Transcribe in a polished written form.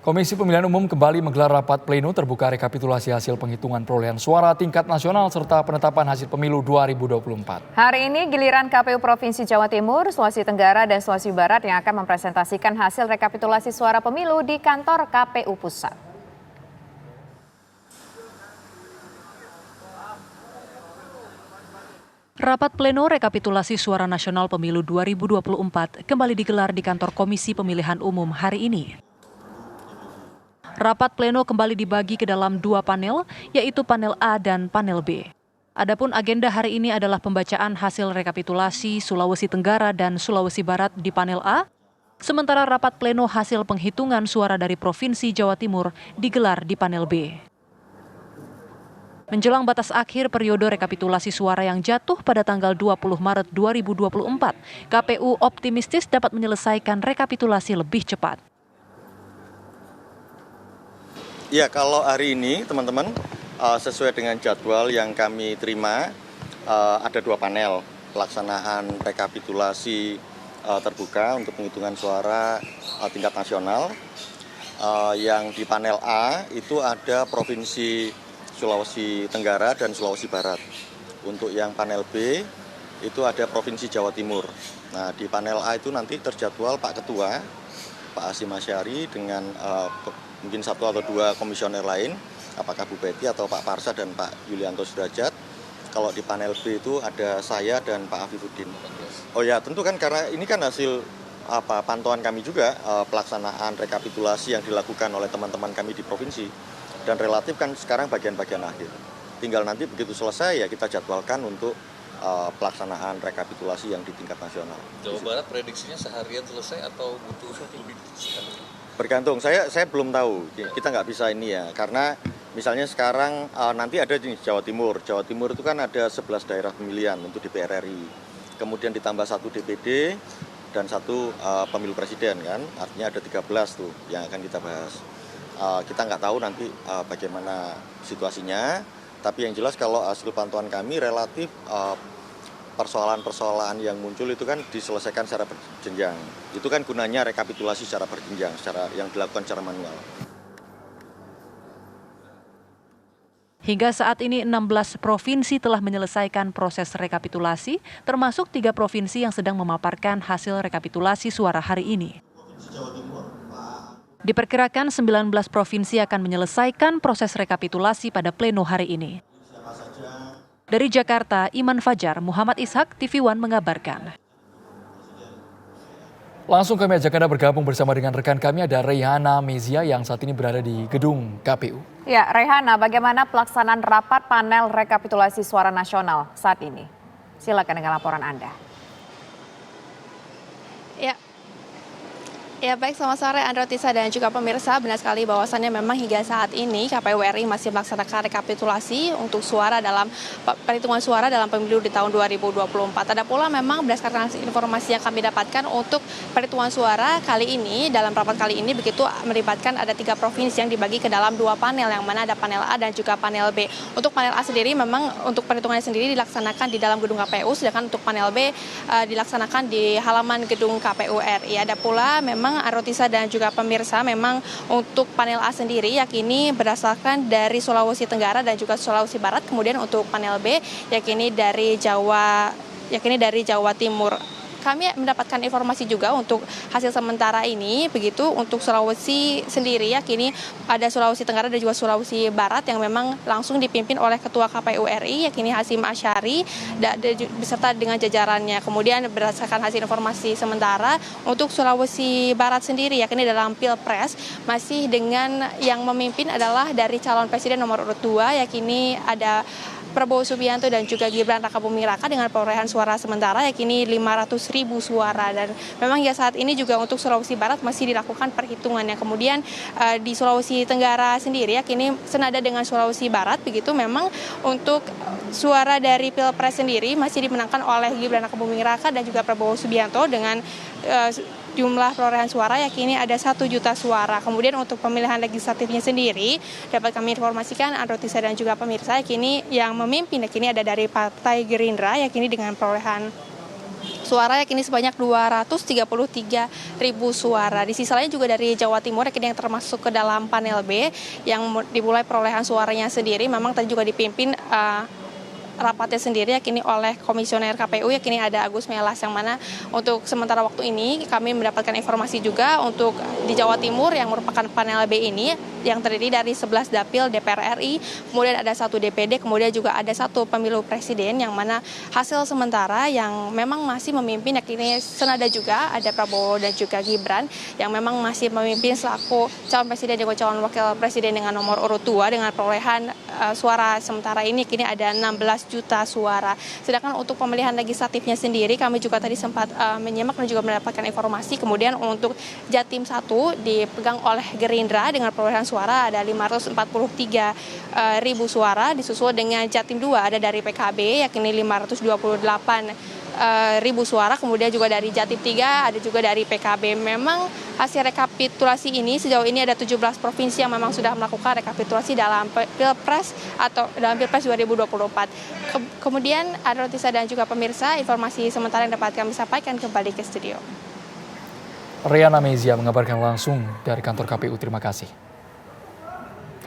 Komisi Pemilihan Umum kembali menggelar rapat pleno terbuka rekapitulasi hasil penghitungan perolehan suara tingkat nasional serta penetapan hasil pemilu 2024. Hari ini giliran KPU Provinsi Jawa Timur, Sulawesi Tenggara, dan Sulawesi Barat yang akan mempresentasikan hasil rekapitulasi suara pemilu di kantor KPU Pusat. Rapat pleno rekapitulasi suara nasional pemilu 2024 kembali digelar di kantor Komisi Pemilihan Umum hari ini. Rapat pleno kembali dibagi ke dalam dua panel, yaitu panel A dan panel B. Adapun agenda hari ini adalah pembacaan hasil rekapitulasi Sulawesi Tenggara dan Sulawesi Barat di panel A, sementara rapat pleno hasil penghitungan suara dari Provinsi Jawa Timur digelar di panel B. Menjelang batas akhir periode rekapitulasi suara yang jatuh pada tanggal 20 Maret 2024, KPU optimistis dapat menyelesaikan rekapitulasi lebih cepat. Ya, kalau hari ini teman-teman sesuai dengan jadwal yang kami terima, ada dua panel pelaksanaan rekapitulasi terbuka untuk penghitungan suara tingkat nasional. Yang di panel A itu ada Provinsi Sulawesi Tenggara dan Sulawesi Barat. Untuk yang panel B itu ada Provinsi Jawa Timur. Nah, di panel A itu nanti terjadwal Pak Ketua, Pak Hasyim Asyari dengan mungkin satu atau dua komisioner lain, apakah Bu Betty atau Pak Parsa dan Pak Yulianto Sudrajat. Kalau di panel B itu ada saya dan Pak Afifuddin. Oh ya, tentu kan karena ini kan hasil pantauan kami juga pelaksanaan rekapitulasi yang dilakukan oleh teman-teman kami di provinsi, dan relatif kan sekarang bagian-bagian akhir. Tinggal nanti begitu selesai ya kita jadwalkan untuk pelaksanaan rekapitulasi yang di tingkat nasional. Jawa Barat prediksinya seharian selesai atau butuh lebih sekali? Bergantung, saya belum tahu, kita nggak bisa ini ya, karena misalnya sekarang nanti ada di Jawa Timur itu kan ada 11 daerah pemilihan untuk DPR RI, kemudian ditambah satu DPD dan satu pemilu presiden kan, artinya ada 13 tuh yang akan kita bahas. Kita nggak tahu nanti bagaimana situasinya, tapi yang jelas kalau hasil pantauan kami relatif persoalan-persoalan yang muncul itu kan diselesaikan secara berjenjang. Itu kan gunanya rekapitulasi secara berjenjang, yang dilakukan secara manual. Hingga saat ini 16 provinsi telah menyelesaikan proses rekapitulasi, termasuk 3 provinsi yang sedang memaparkan hasil rekapitulasi suara hari ini. Diperkirakan 19 provinsi akan menyelesaikan proses rekapitulasi pada pleno hari ini. Dari Jakarta, Iman Fajar, Muhammad Ishak, TV One mengabarkan. Langsung kami ajak Anda bergabung bersama dengan rekan kami, ada Reyhana Mezia yang saat ini berada di gedung KPU. Ya, Reyhana, bagaimana pelaksanaan rapat panel rekapitulasi suara nasional saat ini? Silakan dengan laporan Anda. Ya baik, selamat sore Andra Tisa dan juga pemirsa. Benar sekali bahwasannya memang hingga saat ini KPU RI masih melaksanakan rekapitulasi untuk suara dalam perhitungan suara dalam pemilu di tahun 2024. Ada pula memang berdasarkan informasi yang kami dapatkan untuk perhitungan suara kali ini, dalam rapat kali ini begitu melibatkan ada 3 provinsi yang dibagi ke dalam 2 panel, yang mana ada panel A dan juga panel B. Untuk panel A sendiri memang untuk perhitungannya sendiri dilaksanakan di dalam gedung KPU, sedangkan untuk panel B dilaksanakan di halaman gedung KPU RI. Ada pula memang Arotisa dan juga pemirsa, memang untuk panel A sendiri yakini berdasarkan dari Sulawesi Tenggara dan juga Sulawesi Barat, kemudian untuk panel B yakini dari Jawa Timur. Kami mendapatkan informasi juga untuk hasil sementara ini, begitu untuk Sulawesi sendiri yakini ada Sulawesi Tenggara dan juga Sulawesi Barat yang memang langsung dipimpin oleh Ketua KPU RI yakini Hasyim Asyari beserta dengan jajarannya. Kemudian berdasarkan hasil informasi sementara untuk Sulawesi Barat sendiri yakini dalam Pilpres masih dengan yang memimpin adalah dari calon presiden nomor urut 2 yakini ada Prabowo Subianto dan juga Gibran Rakabuming Raka dengan perolehan suara sementara yakini 500.000 suara. Dan memang ya saat ini juga untuk Sulawesi Barat masih dilakukan perhitungannya. Kemudian di Sulawesi Tenggara sendiri yakini senada dengan Sulawesi Barat, begitu memang untuk suara dari Pilpres sendiri masih dimenangkan oleh Gibran Rakabuming Raka dan juga Prabowo Subianto dengan jumlah perolehan suara yakini ada 1 juta suara. Kemudian untuk pemilihan legislatifnya sendiri dapat kami informasikan Androtisa dan juga pemirsa yakini yang memimpin yakini ada dari Partai Gerindra yakini dengan perolehan suara yakni sebanyak 233.000 suara. Di sisi lain juga dari Jawa Timur yakni yang termasuk ke dalam panel B yang dimulai perolehan suaranya sendiri memang tadi juga dipimpin rapatnya sendiri yakni oleh komisioner KPU yakni ada Agus Melas, yang mana untuk sementara waktu ini kami mendapatkan informasi juga untuk di Jawa Timur yang merupakan panel B ini yang terdiri dari 11 dapil DPR RI, kemudian ada 1 DPD, kemudian juga ada 1 pemilu presiden, yang mana hasil sementara yang memang masih memimpin yakni senada juga ada Prabowo dan juga Gibran yang memang masih memimpin selaku calon presiden dan calon wakil presiden dengan nomor urut 2 dengan perolehan suara sementara ini kini ada 16 juta suara. Sedangkan untuk pemilihan legislatifnya sendiri kami juga tadi sempat menyimak dan juga mendapatkan informasi. Kemudian untuk Jatim 1 dipegang oleh Gerindra dengan perolehan suara ada 543.000 suara, disusul dengan Jatim 2 ada dari PKB yakni 528.000 suara, kemudian juga dari Jatim 3 ada juga dari PKB. Memang hasil rekapitulasi ini sejauh ini ada 17 provinsi yang memang sudah melakukan rekapitulasi dalam Pilpres atau dalam Pilpres 2024. Kemudian ada Rotisa dan juga pemirsa, informasi sementara yang dapat kami sampaikan, kembali ke studio. Riana Mezia mengabarkan langsung dari kantor KPU. Terima kasih.